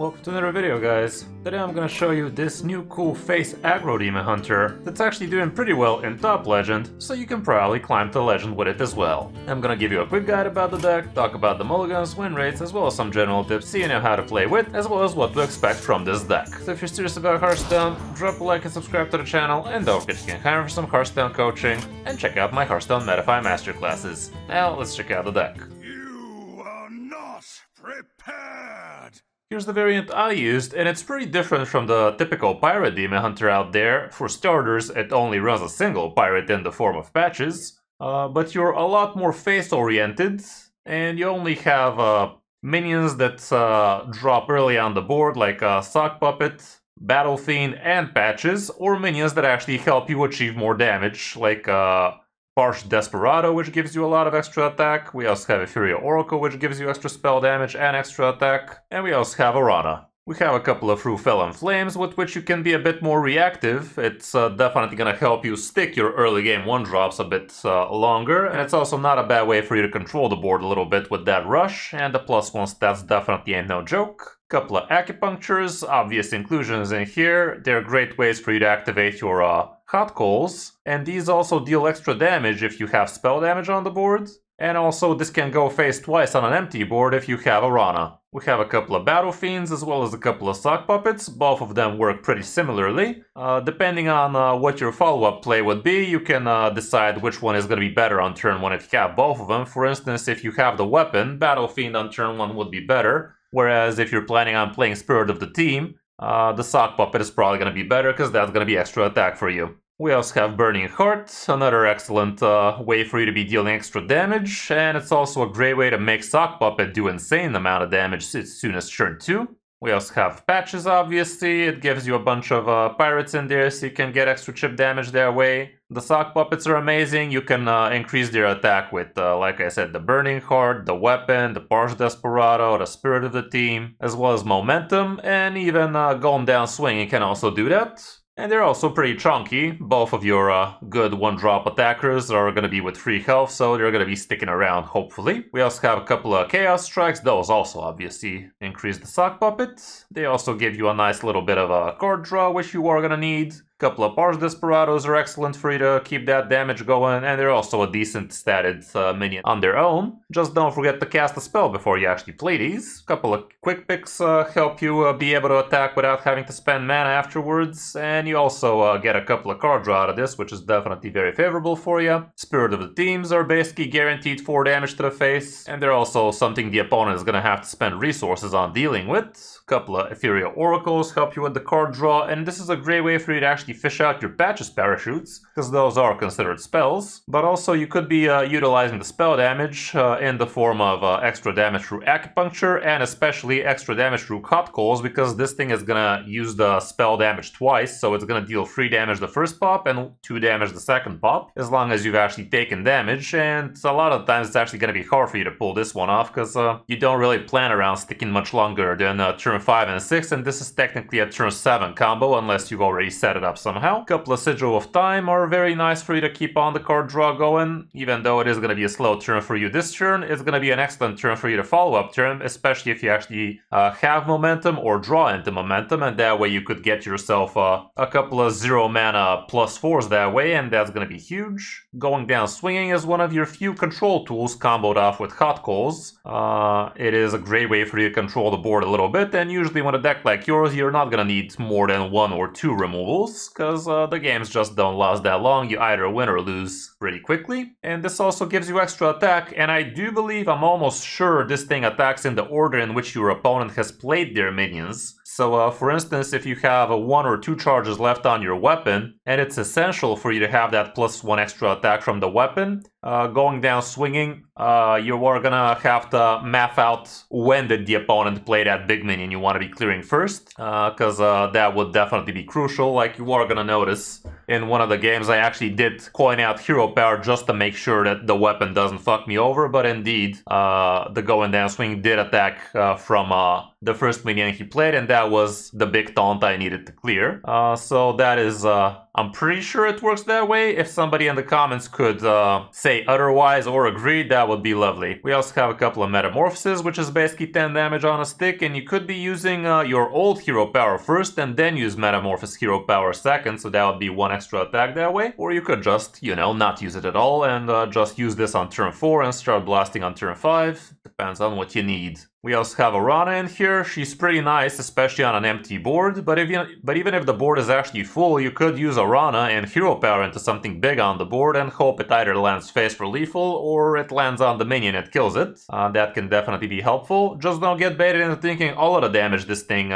Welcome to another video, guys. Today I'm gonna show you this new cool face aggro demon hunter that's actually doing pretty well in top legend, so you can probably climb to legend with it as well. I'm gonna give you a quick guide about the deck, talk about the mulligans, win rates, as well as some general tips so you know how to play with, as well as what to expect from this deck. So if you're serious about Hearthstone, drop a like and subscribe to the channel, and don't forget you can hire for some Hearthstone coaching, and check out my Hearthstone Metafy masterclasses. Now let's check out the deck. You are not prepared! Here's the variant I used, and it's pretty different from the typical pirate demon hunter out there. For starters, it only runs a single pirate in the form of patches, but you're a lot more face-oriented, and you only have minions that drop early on the board, like Sock Puppet, Battle Fiend, and patches, or minions that actually help you achieve more damage, like Harsh Desperado, which gives you a lot of extra attack. We also have Ethereal Oracle, which gives you extra spell damage and extra attack. And we also have Arana. We have a couple of Felon Flames, with which you can be a bit more reactive. It's definitely gonna help you stick your early game 1-drops a bit longer, and it's also not a bad way for you to control the board a little bit with that rush, and the +1 stats definitely ain't no joke. Couple of acupunctures, obvious inclusions in here. They're great ways for you to activate your hot coals, and these also deal extra damage if you have spell damage on the board. And also this can go face twice on an empty board if you have Arana. We have a couple of Battle Fiends as well as a couple of Sock Puppets. Both of them work pretty similarly. Depending on what your follow-up play would be, you can decide which one is going to be better on turn 1 if you have both of them. For instance, if you have the weapon, Battle Fiend on turn 1 would be better. Whereas if you're planning on playing Spirit of the Team, the Sock Puppet is probably going to be better because that's going to be extra attack for you. We also have Burning Heart, another excellent way for you to be dealing extra damage, and it's also a great way to make Sock Puppet do insane amount of damage as soon as turn 2. We also have patches, obviously. It gives you a bunch of pirates in there, so you can get extra chip damage their way. The Sock Puppets are amazing. You can increase their attack with, like I said, the Burning Heart, the weapon, the Harsh Desperado, the Spirit of the Team, as well as momentum, and even going down swinging can also do that. And they're also pretty chunky. Both of your good 1-drop attackers are going to be with free health, so they're going to be sticking around, hopefully. We also have a couple of Chaos Strikes. Those also obviously increase the Sock Puppet. They also give you a nice little bit of a card draw, which you are going to need. Couple of Harsh Desperados are excellent for you to keep that damage going, and they're also a decent statted minion on their own. Just don't forget to cast a spell before you actually play these. Couple of quick picks help you be able to attack without having to spend mana afterwards, and you also get a couple of card draw out of this, which is definitely very favorable for you. Spirit of the Teams are basically guaranteed 4 damage to the face, and they're also something the opponent is going to have to spend resources on dealing with. Couple of Ethereal Oracles help you with the card draw, and this is a great way for you to actually fish out your patches parachutes, because those are considered spells. But also you could be utilizing the spell damage in the form of extra damage through acupuncture, and especially extra damage through hot coals, because this thing is gonna use the spell damage twice, so it's gonna deal 3 damage the first pop and 2 damage the second pop, as long as you've actually taken damage. And a lot of times it's actually gonna be hard for you to pull this one off, because you don't really plan around sticking much longer than turn 5 and 6, and this is technically a turn 7 combo unless you've already set it up somehow. Couple of Sigil of Time are very nice for you to keep on the card draw going. Even though it is going to be a slow turn for you this turn, it's going to be an excellent turn for you to follow up turn, especially if you actually have momentum or draw into momentum, and that way you could get yourself a couple of 0 mana +4s that way, and that's going to be huge. Going down swinging is one of your few control tools comboed off with hot coals. It is a great way for you to control the board a little bit, and usually with a deck like yours, you're not going to need more than 1 or 2 removals, because the games just don't last that long. You either win or lose pretty quickly. And this also gives you extra attack, and I do believe, I'm almost sure, this thing attacks in the order in which your opponent has played their minions. So for instance, if you have 1 or 2 charges left on your weapon, and it's essential for you to have that +1 extra attack from the weapon, going down swinging, you are gonna have to map out when did the opponent play that big minion you want to be clearing first, because that would definitely be crucial. Like you are gonna notice in one of the games I actually did coin out hero power just to make sure that the weapon doesn't fuck me over, but indeed the going down swing did attack from the first minion he played, and that was the big taunt I needed to clear. So that is I'm pretty sure it works that way. If somebody in the comments could say otherwise or agree, that would be lovely. We also have a couple of metamorphoses, which is basically 10 damage on a stick, and you could be using your old hero power first and then use metamorphosis hero power second, so that would be 1 extra attack that way. Or you could just, you know, not use it at all and just use this on turn 4 and start blasting on turn 5. Depends on what you need. We also have Arana in here. She's pretty nice, especially on an empty board, but even if the board is actually full, you could use Arana and hero power into something big on the board and hope it either lands face for lethal or it lands on the minion and kills it. That can definitely be helpful. Just don't get baited into thinking all of the damage this thing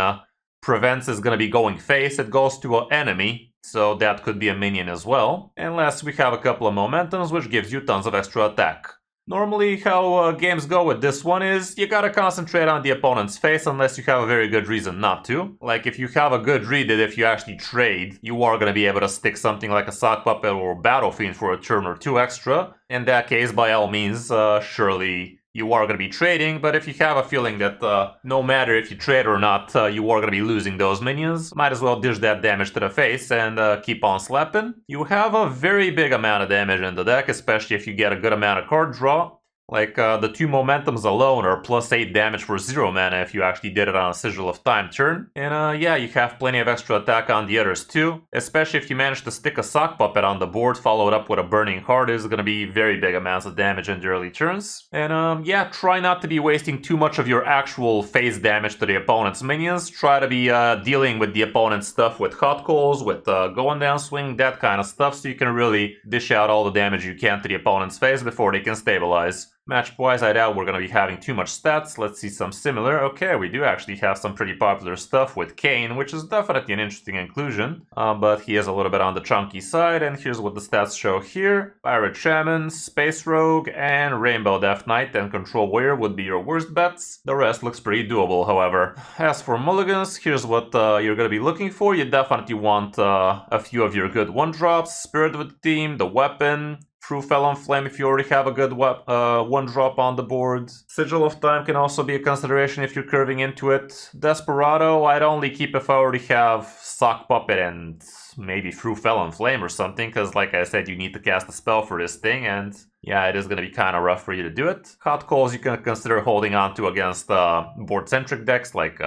prevents is gonna be going face. It goes to an enemy, so that could be a minion as well. And last we have a couple of momentums, which gives you tons of extra attack. Normally, how games go with this one is you gotta concentrate on the opponent's face unless you have a very good reason not to. Like, if you have a good read that if you actually trade, you are gonna be able to stick something like a Sock Puppet or Battle Fiend for a turn or 2 extra. In that case, by all means, surely you are going to be trading, but if you have a feeling that no matter if you trade or not, you are going to be losing those minions, might as well dish that damage to the face and keep on slapping. You have a very big amount of damage in the deck, especially if you get a good amount of card draw. Like, the 2 momentums alone are plus 8 damage for 0 mana if you actually did it on a Sigil of Time turn. And yeah, you have plenty of extra attack on the others too. Especially if you manage to stick a Sock Puppet on the board, followed up with a Burning Heart, is gonna be very big amounts of damage in the early turns. And yeah, try not to be wasting too much of your actual phase damage to the opponent's minions. Try to be dealing with the opponent's stuff with Hot Coals, with going down swing, that kind of stuff, so you can really dish out all the damage you can to the opponent's face before they can stabilize. Matchup-wise, I doubt we're going to be having too much stats. Let's see some similar. Okay, we do actually have some pretty popular stuff with Kane, which is definitely an interesting inclusion. But he is a little bit on the chunky side, and here's what the stats show here. Pirate Shaman, Space Rogue, and Rainbow Death Knight and Control Warrior would be your worst bets. The rest looks pretty doable, however. As for mulligans, here's what you're going to be looking for. You definitely want a few of your good 1-drops. Spirit with the Team, the Weapon, True Felon Flame if you already have a good 1-drop on the board. Sigil of Time can also be a consideration if you're curving into it. Desperado, I'd only keep if I already have Sock Puppet and maybe True Felon Flame or something, because like I said, you need to cast a spell for this thing, and yeah, it is going to be kind of rough for you to do it. Hot Coals you can consider holding on to against board-centric decks like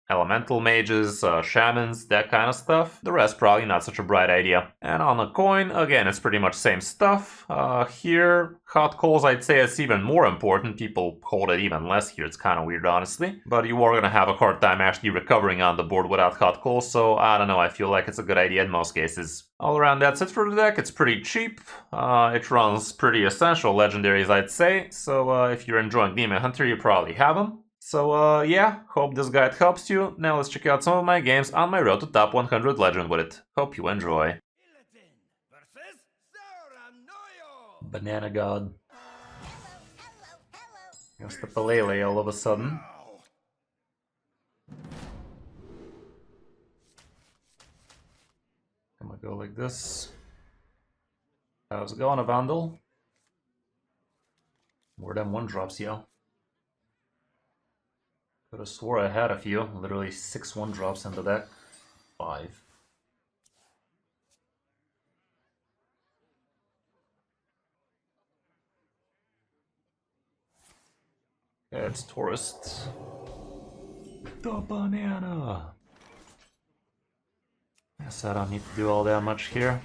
Elemental Mages, Shamans, that kind of stuff. The rest probably not such a bright idea. And on a coin, again, it's pretty much same stuff. Here, Hot Coals, I'd say it's even more important. People hold it even less here. It's kind of weird, honestly. But you are going to have a hard time actually recovering on the board without Hot Coals, so I don't know, I feel like it's a good idea in most cases. All around, that's it for the deck. It's pretty cheap. It runs pretty essential legendaries, I'd say. So if you're enjoying Demon Hunter, you probably have them. So yeah, hope this guide helps you. Now let's check out some of my games on my road to top 100 legend with it. Hope you enjoy. Banana God. Against the Pelele all of a sudden. I'm gonna go like this. How's it going, a Vandal? More than 1-drops, yo. Could have swore I had a few. Literally 6 1-drops in the deck. 5. Yeah, it's Tourist. The banana! Guess I don't need to do all that much here.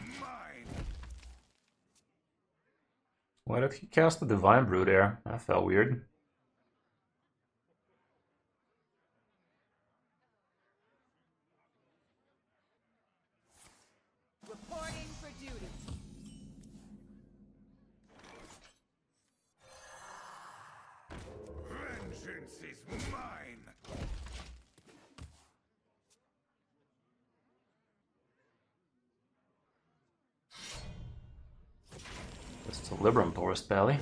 Why did he cast the Divine Brew there? That felt weird. Reporting for duty. Vengeance is mine. Just a Libram Tourist Valley.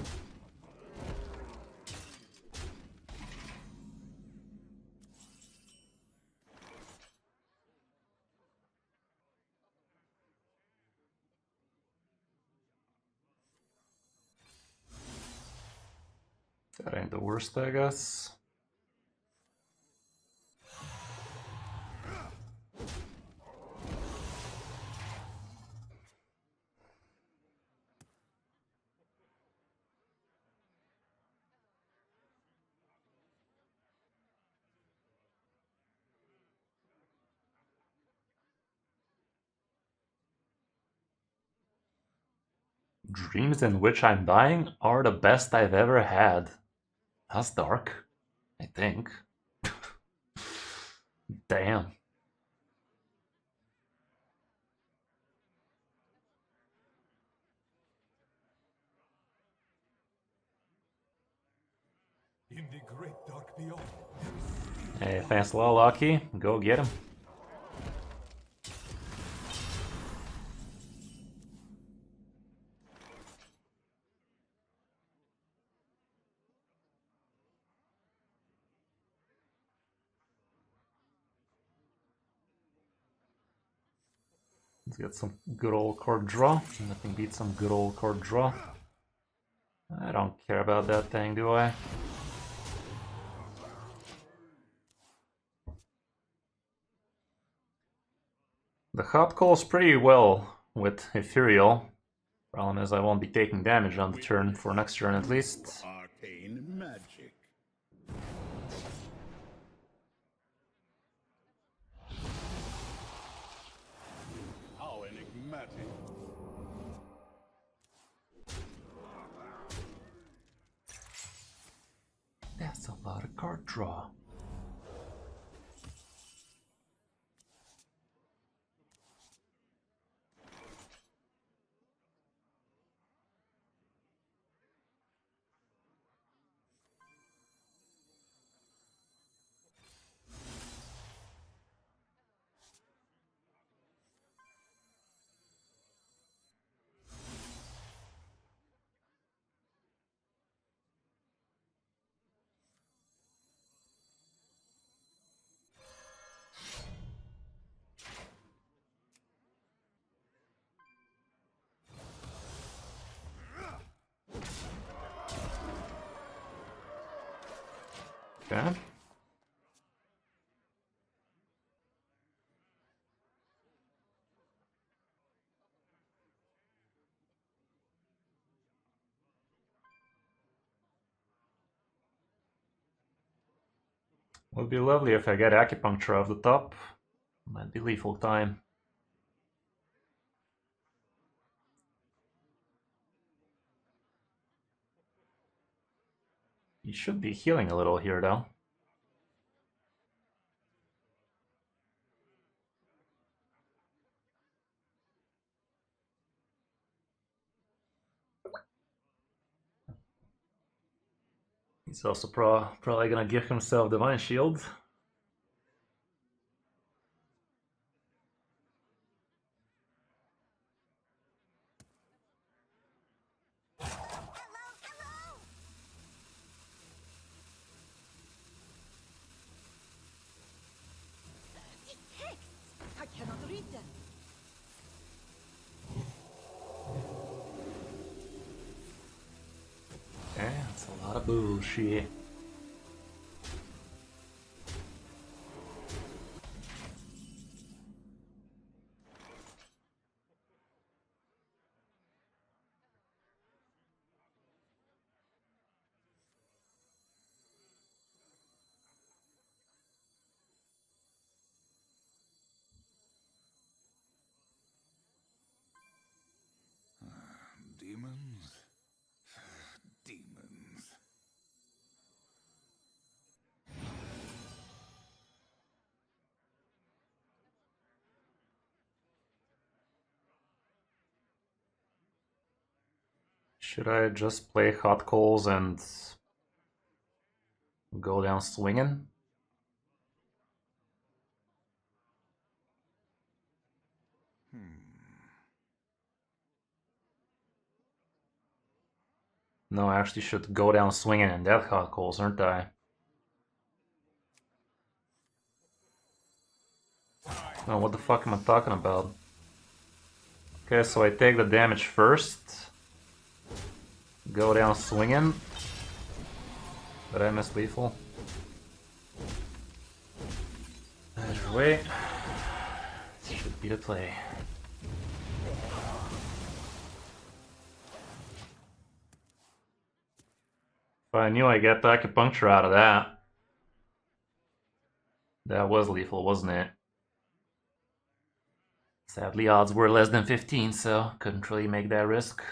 That ain't the worst, I guess. Dreams in which I'm dying are the best I've ever had. That's dark, I think. Damn. In the great dark beyond. Hey, thanks a lot, Lucky. Go get him. Let's get some good old card draw. Nothing beats some good old card draw. I don't care about that thing, do I? The hot calls pretty well with Ethereal. Problem is I won't be taking damage on the turn for next turn at least. Arcane magic. How enigmatic. That's a lot of card draw. Okay. Would be lovely if I get acupuncture off the top. Might be lethal time. He should be healing a little here though. He's also probably gonna give himself Divine Shield. I cannot read them. Okay, that's a lot of bullshit. Demons. Demons. Should I just play hot calls and go down swinging? No, I actually should go down swinging and death hot calls, aren't I? No, what the fuck am I talking about? Okay, so I take the damage first. Go down swinging. But I miss lethal. Either way, should be the play. If I knew I get the acupuncture out of that. That was lethal, wasn't it? Sadly, odds were less than 15, so couldn't really make that risk.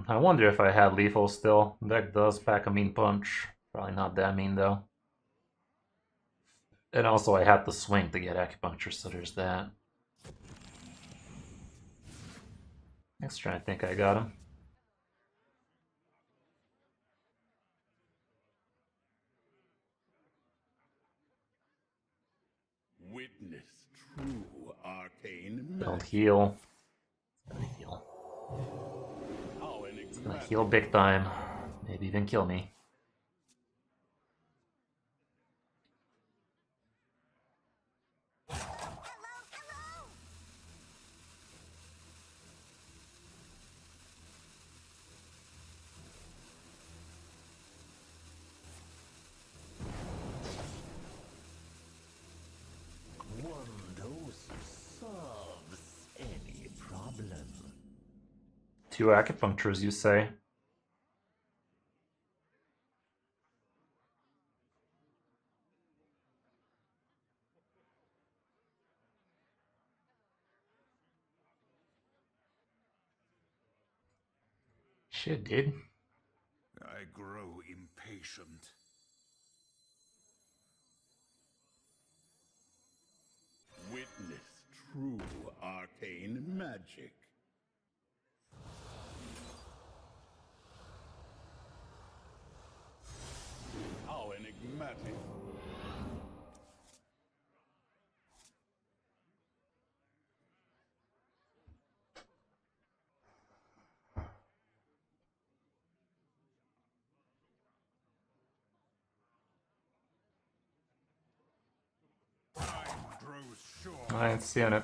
I wonder if I had lethal still. Deck does pack a mean punch. Probably not that mean though. And also I had to swing to get acupuncture, so there's that. Next turn I think I got him. Witness true arcane Don't magic. heal. It's gonna heal. How It's gonna enigmatic. heal big time. Maybe even kill me. One dose solves any problem. 2 acupunctures, you say? Shit, dude. I grow impatient. Witness true arcane magic. How enigmatic. Time grows short. I ain't seeing it.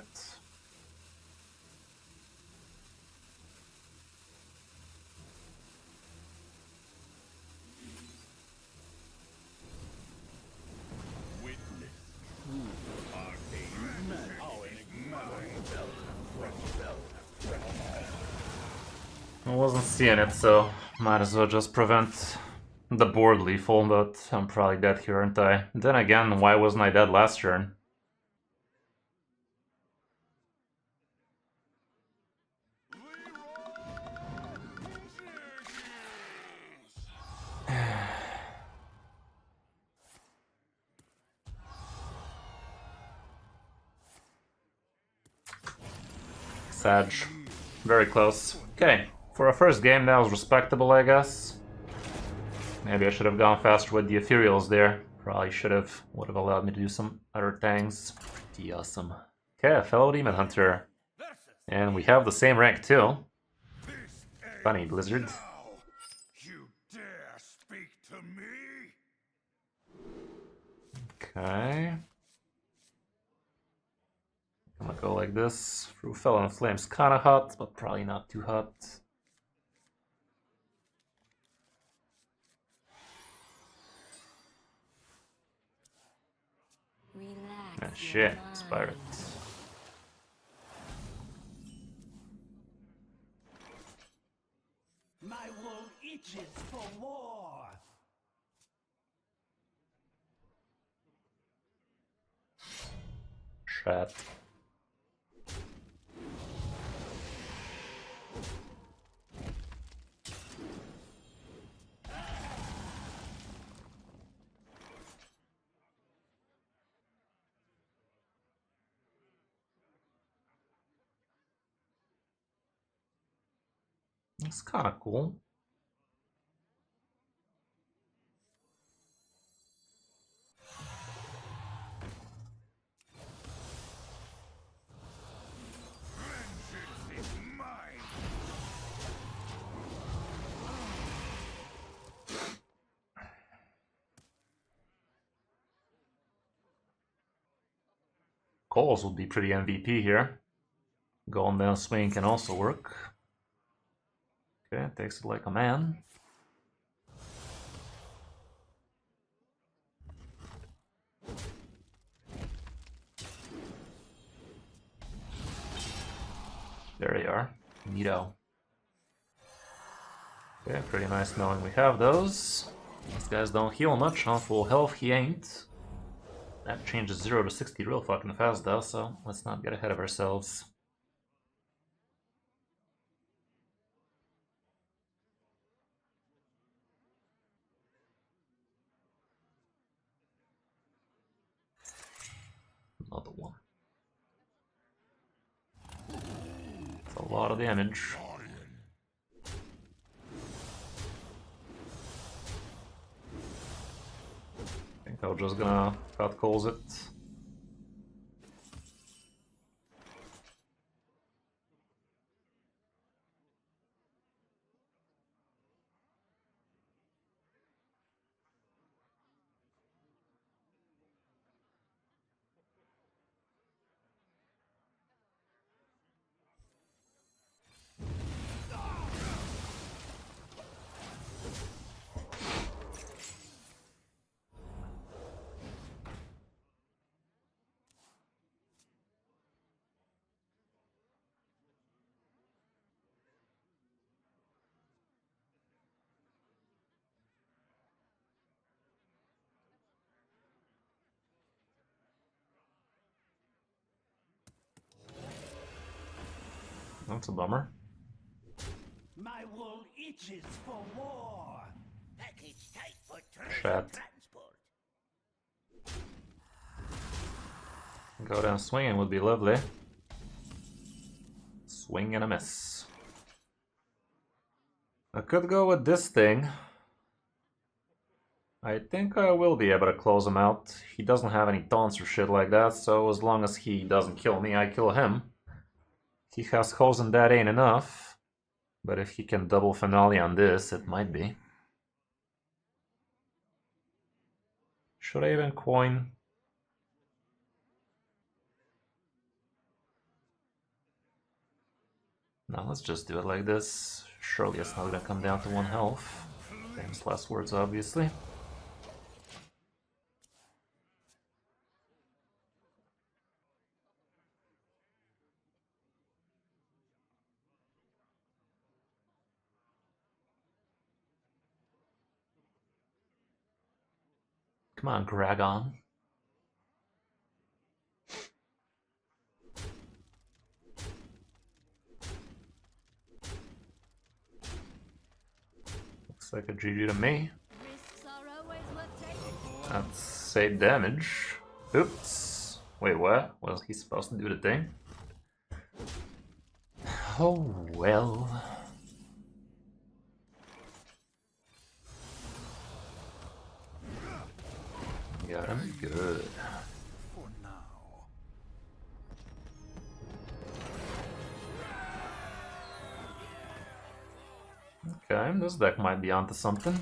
Witness true arcane magic. How enigmatic. I wasn't seeing it, so might as well just prevent the board lethal, but I'm probably dead here, aren't I? Then again, why wasn't I dead last turn? Sag. Very close. Okay, for a first game that was respectable, I guess. Maybe I should have gone faster with the ethereals there. Probably should have. Would have allowed me to do some other things. Pretty awesome. Okay, a fellow demon hunter. And we have the same rank too. Funny, Blizzard. Now, you dare speak to me? Okay. I'm gonna go like this. Through Fellow in Flames, kinda hot, but probably not too hot. Relax. Ah, your shit, mind. Spirit. My wound itches for more. Shit. It's kind of cool. Vengeance is mine. Coles would be pretty MVP here. Golden down swing can also work. Okay, takes it like a man. There you are. Neato. Okay, pretty nice knowing we have those. These guys don't heal much. On full health, he ain't. That changes 0 to 60 real fucking fast though, so let's not get ahead of ourselves. Another one. It's a lot of damage. I think I'm just gonna cut calls it. That's a bummer. My wool itches for war. Package tight for Shit. transport. Go down swinging would be lovely. Swing and a miss. I could go with this thing. I think I will be able to close him out. He doesn't have any taunts or shit like that, so as long as he doesn't kill me, I kill him. He has holes and that ain't enough. But if he can double finale on this, it might be. Should I even coin? No, let's just do it like this. Surely it's not gonna come down to 1 health. Famous last words, obviously. Come on, Gragon. Looks like a GG to me. Risks are always worth taking. That's 8 damage. Oops. Wait, what? Was he supposed to do the thing? Oh, well. Got him good. For now. Okay, this deck might be onto something.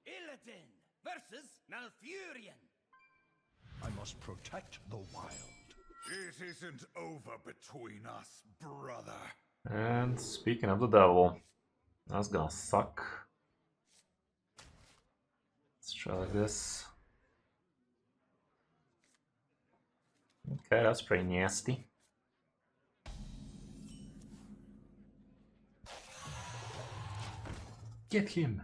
Illidan versus Malfurion. I must protect the wild. It isn't over between us, brother. And speaking of the devil, that's gonna suck. Let's try like this. Okay, that's pretty nasty. Get him!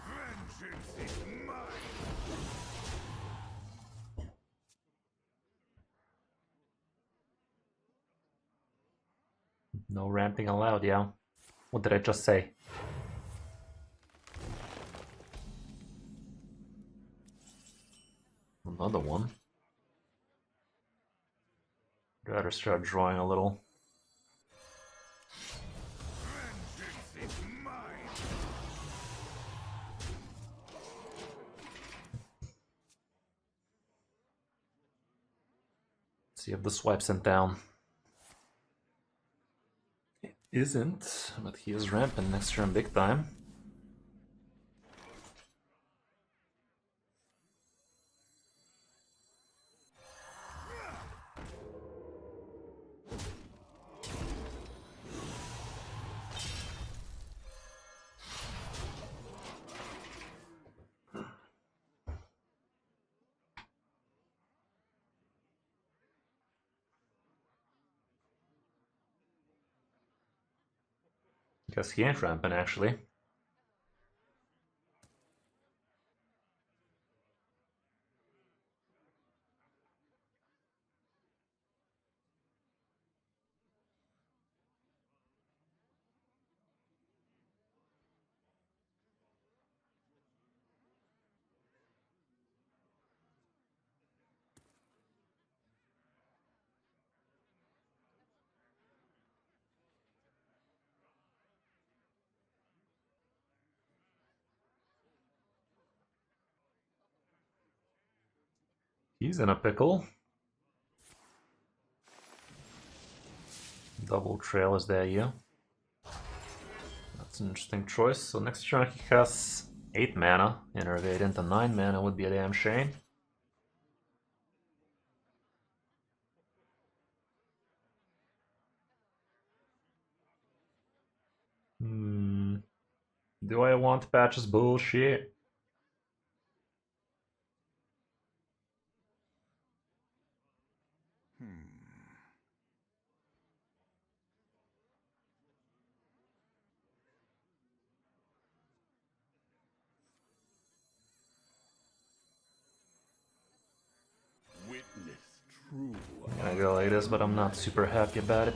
Vengeance is mine. No ramping allowed, yeah. What did I just say? Another one. I'd rather start drawing a little. Vengeance is mine. See if the swipe sent down. It isn't, but he is ramping next turn big time. Guess he ain't ramping actually. He's in a pickle. Double trail, is that you? That's an interesting choice. So next turn he has 8 mana. Innervate into 9 mana would be a damn shame. Do I want Patch's bullshit? Witness true. I'm gonna go like this, but I'm not super happy about it.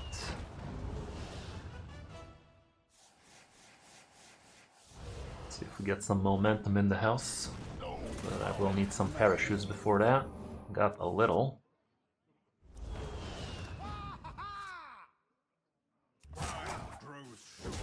See if we get some momentum in the house. But I will need some parachutes before that. Got a little. Grows short.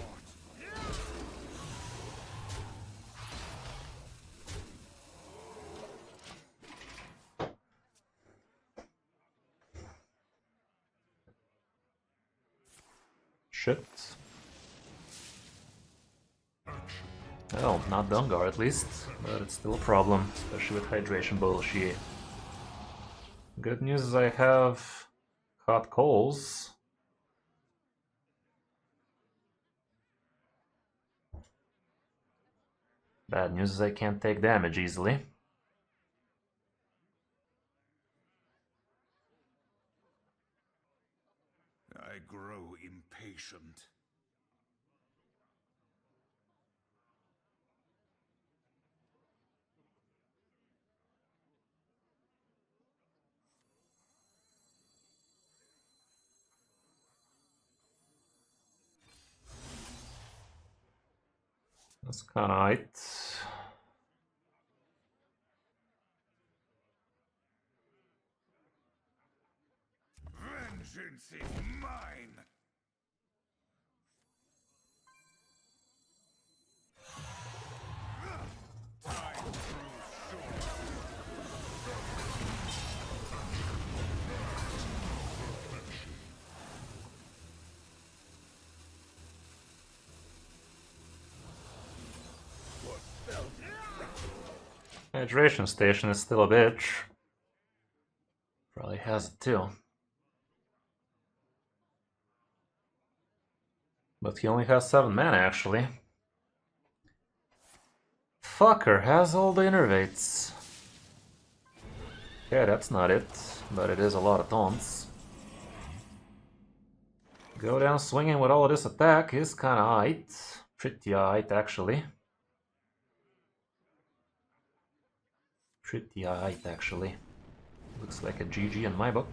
Shit. Oh, not Dungar at least, but it's still a problem, especially with hydration bullshit. Good news is I have hot coals. Bad news is I can't take damage easily. I grow impatient. That's kinda right. Vengeance is mine. Time grows short. Hydration station is still a bitch. Probably has it too. But he only has 7 mana actually. Fucker has all the innervates. Okay, that's not it, but it is a lot of taunts. Go down swinging with all of this attack is kinda aight. Pretty aight actually. Pretty aight actually. Looks like a GG in my book.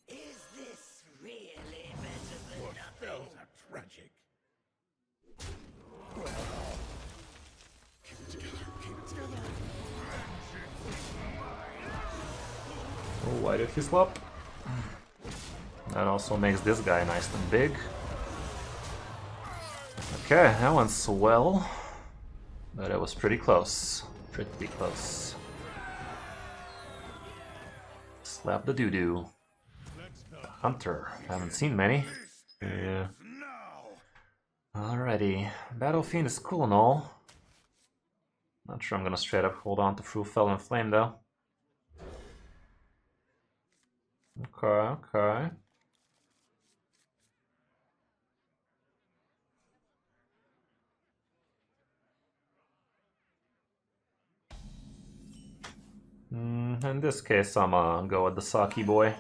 Is this really better than nothing? Tragic. Oh, why did he slap? That also makes this guy nice and big. Okay, that went swell. But it was pretty close. Pretty close. Slap the doo-doo. Hunter. Haven't seen many. Yeah. Alrighty. Battle Fiend is cool and all. Not sure I'm gonna straight up hold on to Fruitfell and Flame though. Okay, okay. In this case, I'm gonna go with the Saki boy.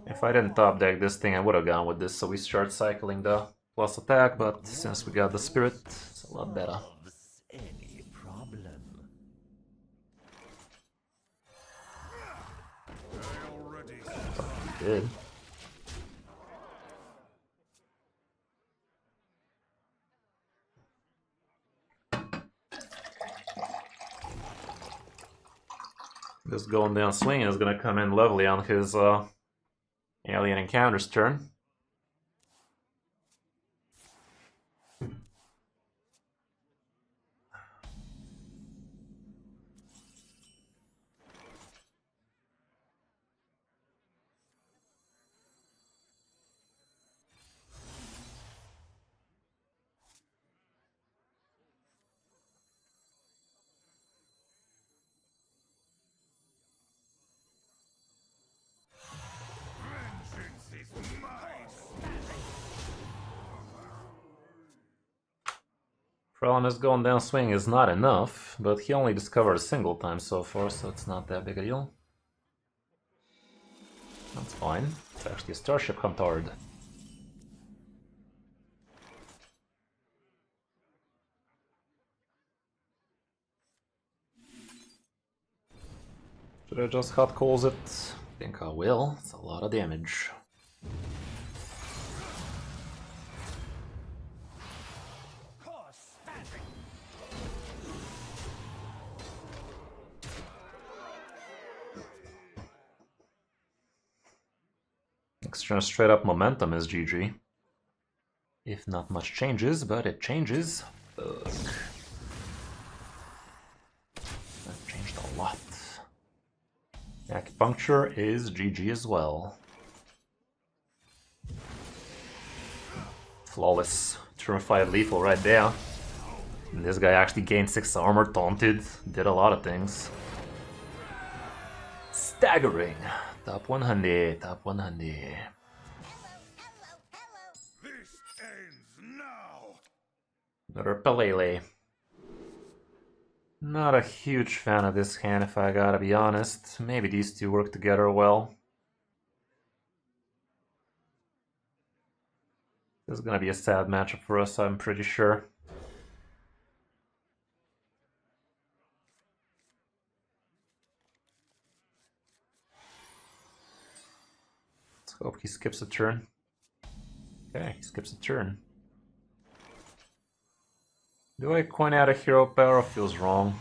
If I didn't top deck this thing, I would have gone with this, so we start cycling the plus attack, but since we got the spirit, it's a lot better. Any problem? Fucking did. This going down swinging is gonna come in lovely on his alien encounters turn. Problem is going down swing is not enough, but he only discovered a single time so far, so it's not that big a deal. That's fine. It's actually a Starship Huntard. Should I just hot coals it? I think I will. It's a lot of damage. Extra straight up momentum is GG. If not much changes, but it changes. Fuck. That changed a lot. Acupuncture is GG as well. Flawless. Turn 5 lethal right there. And this guy actually gained 6 armor, taunted, did a lot of things. Staggering. Top 100, top 100. This ends now. Another Pelele. Not a huge fan of this hand if I gotta be honest. Maybe these two work together well. This is gonna be a sad matchup for us, I'm pretty sure. Let's hope he skips a turn. Okay, he skips a turn. Do I coin out a hero power? Feels wrong.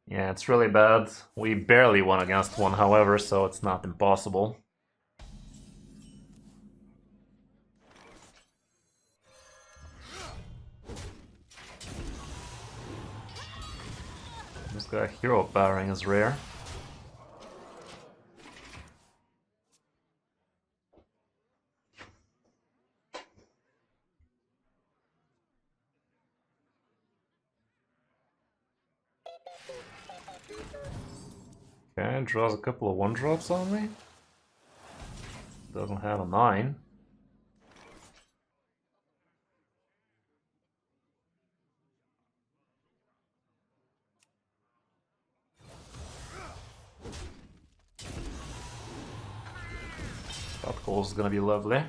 Yeah, it's really bad. We barely won against one, however, so it's not impossible. This guy hero powering is rare. Okay, draws a couple of 1-drops on me. Doesn't have a 9. That goal is gonna be lovely.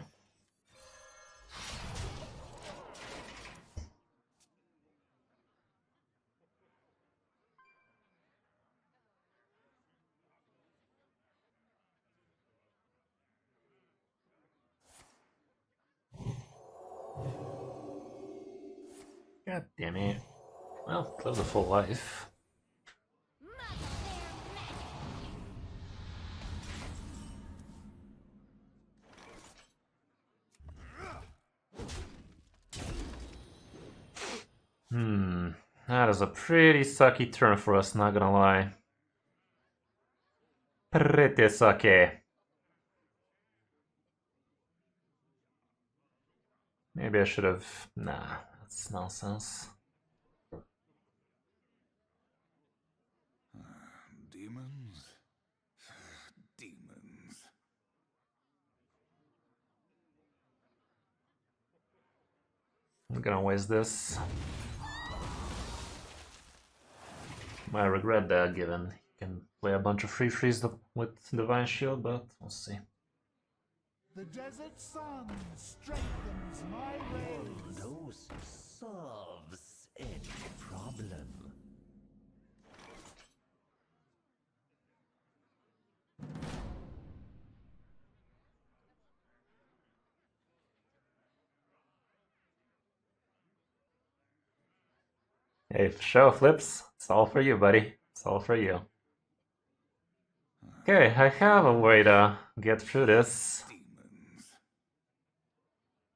God damn it. Well, live the full life. That is a pretty sucky turn for us, not gonna lie. Pretty sucky. Maybe I should have... Nah, that's nonsense. Demons? Demons. I'm gonna waste this. Might regret that, given he can play a bunch of free freeze with Divine Shield, but we'll see. The desert sun strengthens my rays. Dose solves any problem. Hey, if show flips, it's all for you, buddy. It's all for you. Okay, I have a way to get through this. Demons.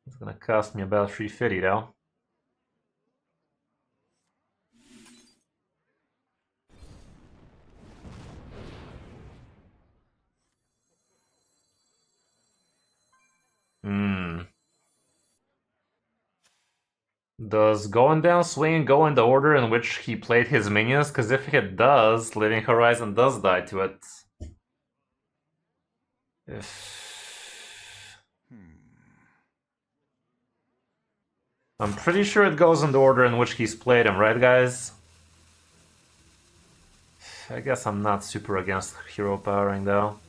It's gonna cost me about 350 though. Does going down swing go in the order in which he played his minions? Because if it does, Living Horizon does die to it. If I'm pretty sure it goes in the order in which he's played him, right guys? I guess I'm not super against hero powering though.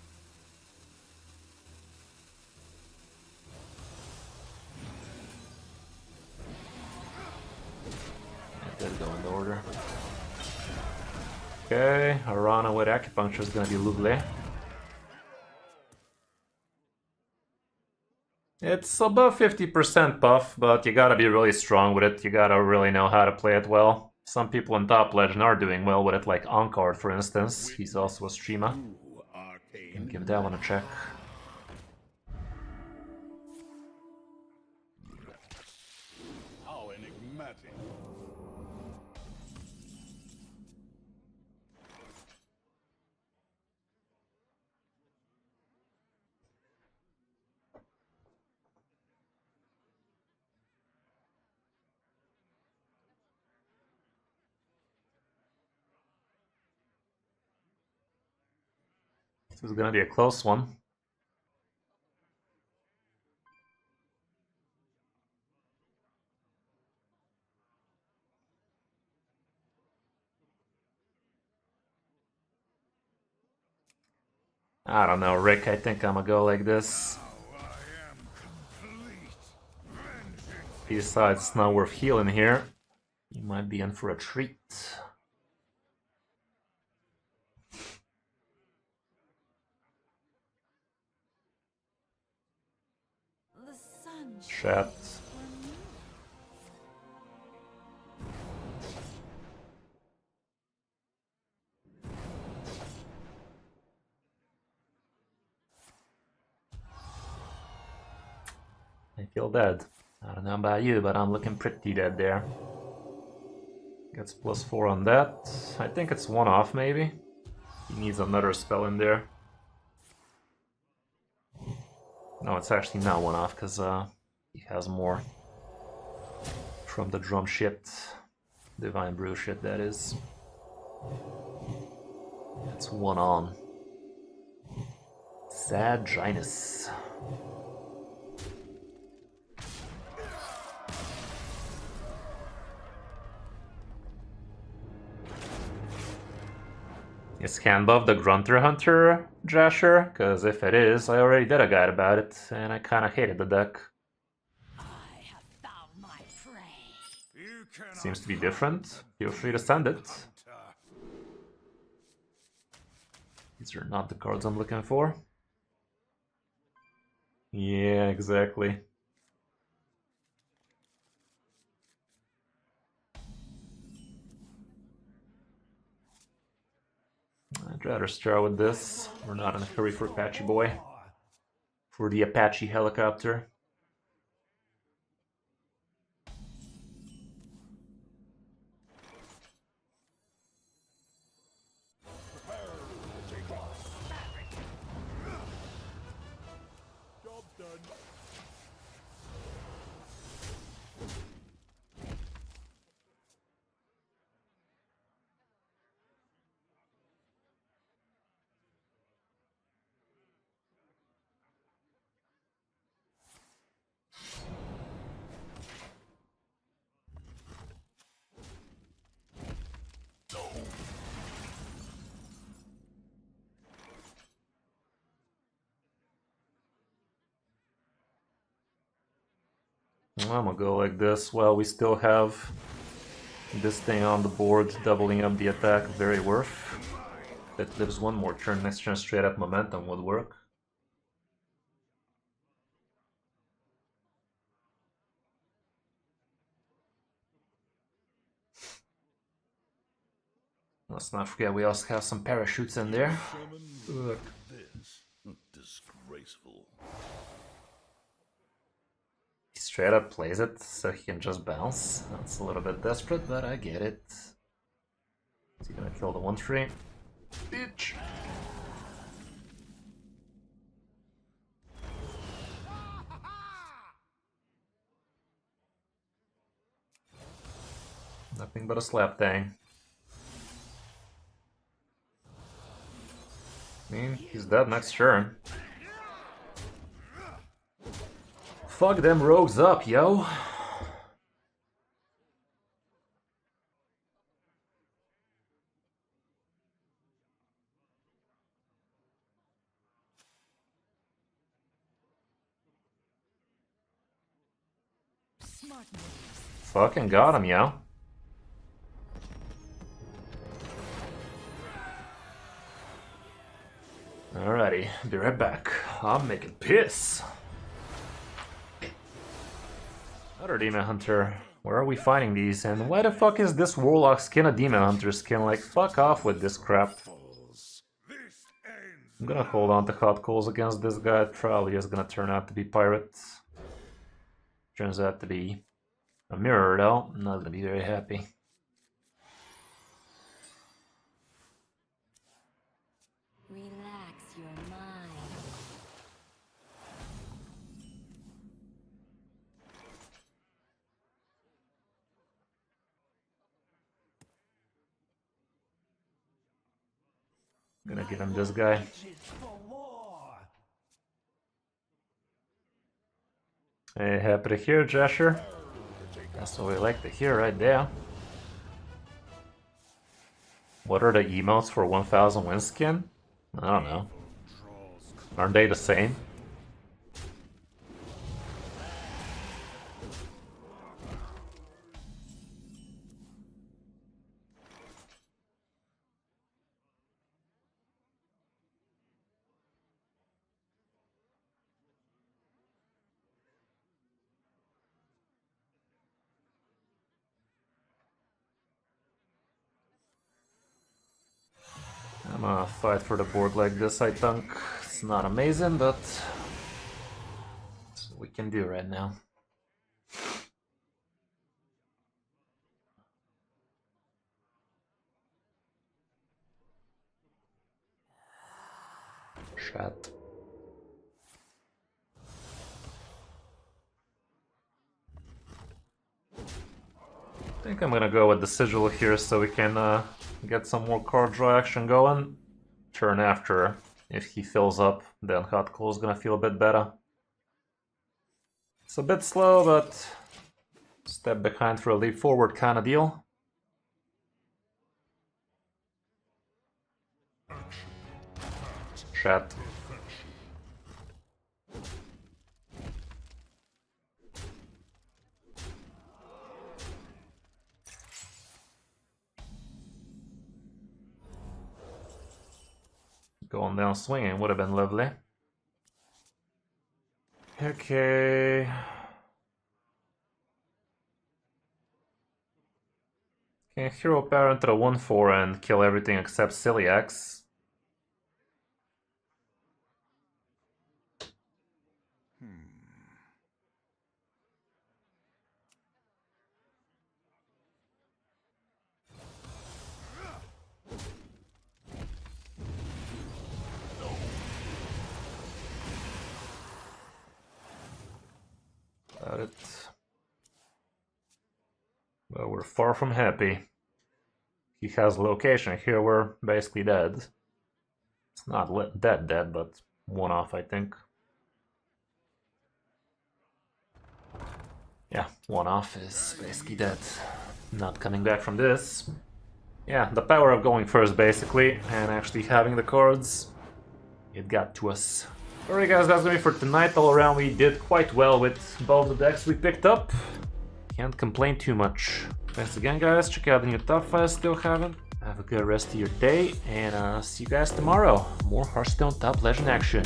It did go in the order. Okay, Arana with acupuncture is gonna be lovely. It's above 50% buff, but you gotta be really strong with it. You gotta really know how to play it well. Some people in Top Legend are doing well with it, like Ankard for instance. He's also a streamer. Can give that one a check. How enigmatic. This is gonna be a close one. I don't know, Rick, I think I'm gonna go like this. Besides, it's not worth healing here. You might be in for a treat. The sun Chat. I feel dead. I don't know about you, but I'm looking pretty dead there. Gets +4 on that. I think it's 1 off maybe. He needs another spell in there. No, it's actually not 1 off because he has more from the drum shit. Divine Brew shit, that is. It's 1 on. Saginus. Is can buff the Grunter Hunter, Jasher? Because if it is, I already did a guide about it, and I kinda hated the deck. I have found my prey. Seems to be different. Feel free to send it. These are not the cards I'm looking for. Yeah, exactly. I'd rather start with this. We're not in a hurry for Apache Boy. For the Apache helicopter. Job done. I'm gonna go like this. Well, we still have this thing on the board, doubling up the attack, very worth. If it lives 1 more turn, next turn straight up momentum would work. Let's not forget we also have some parachutes in there. Ugh. This disgraceful. He straight up plays it so he can just bounce. That's a little bit desperate, but I get it. Is he gonna kill the 1-3? Bitch! Nothing but a slap thing. I mean, he's dead next turn. Fuck them rogues up, yo! Smart moves. Fucking got him, yo. Alrighty, be right back. I'm making piss. Other Demon Hunter. Where are we finding these? And why the fuck is this Warlock skin a Demon Hunter skin? Like, fuck off with this crap. I'm gonna hold on to Hot Coals against this guy. Probably is gonna turn out to be Pirate. Turns out to be a Mirror though. I'm not gonna be very happy. Relax your mind. Gonna give him this guy. Hey, happy to hear, Jasher. That's what we like to hear right there. What are the emotes for 1000 win skin? I don't know. Aren't they the same? I'm gonna fight for the board like this, I think. It's not amazing, but it's what we can do right now. Shut. I think I'm gonna go with the Sigil here so we can get some more card draw action going. Turn after, if he fills up, then Hot Coal is gonna feel a bit better. It's a bit slow, but step behind for a leap forward kind of deal. Chat. Going down swinging would have been lovely. Okay. Can Hero Power into the 1/4 and kill everything except Celiax. Got it. Well, we're far from happy. He has location. Here we're basically dead. It's not dead, but one off, I think. Yeah, one off is basically dead. Not coming back from this. Yeah, the power of going first, basically, and actually having the cards, it got to us. Alright guys, that's gonna be for tonight. All around we did quite well with both the decks we picked up. Can't complain too much. Thanks again guys, check out the new top 5 still haven't. Have a good rest of your day, and see you guys tomorrow. More Hearthstone top legend action.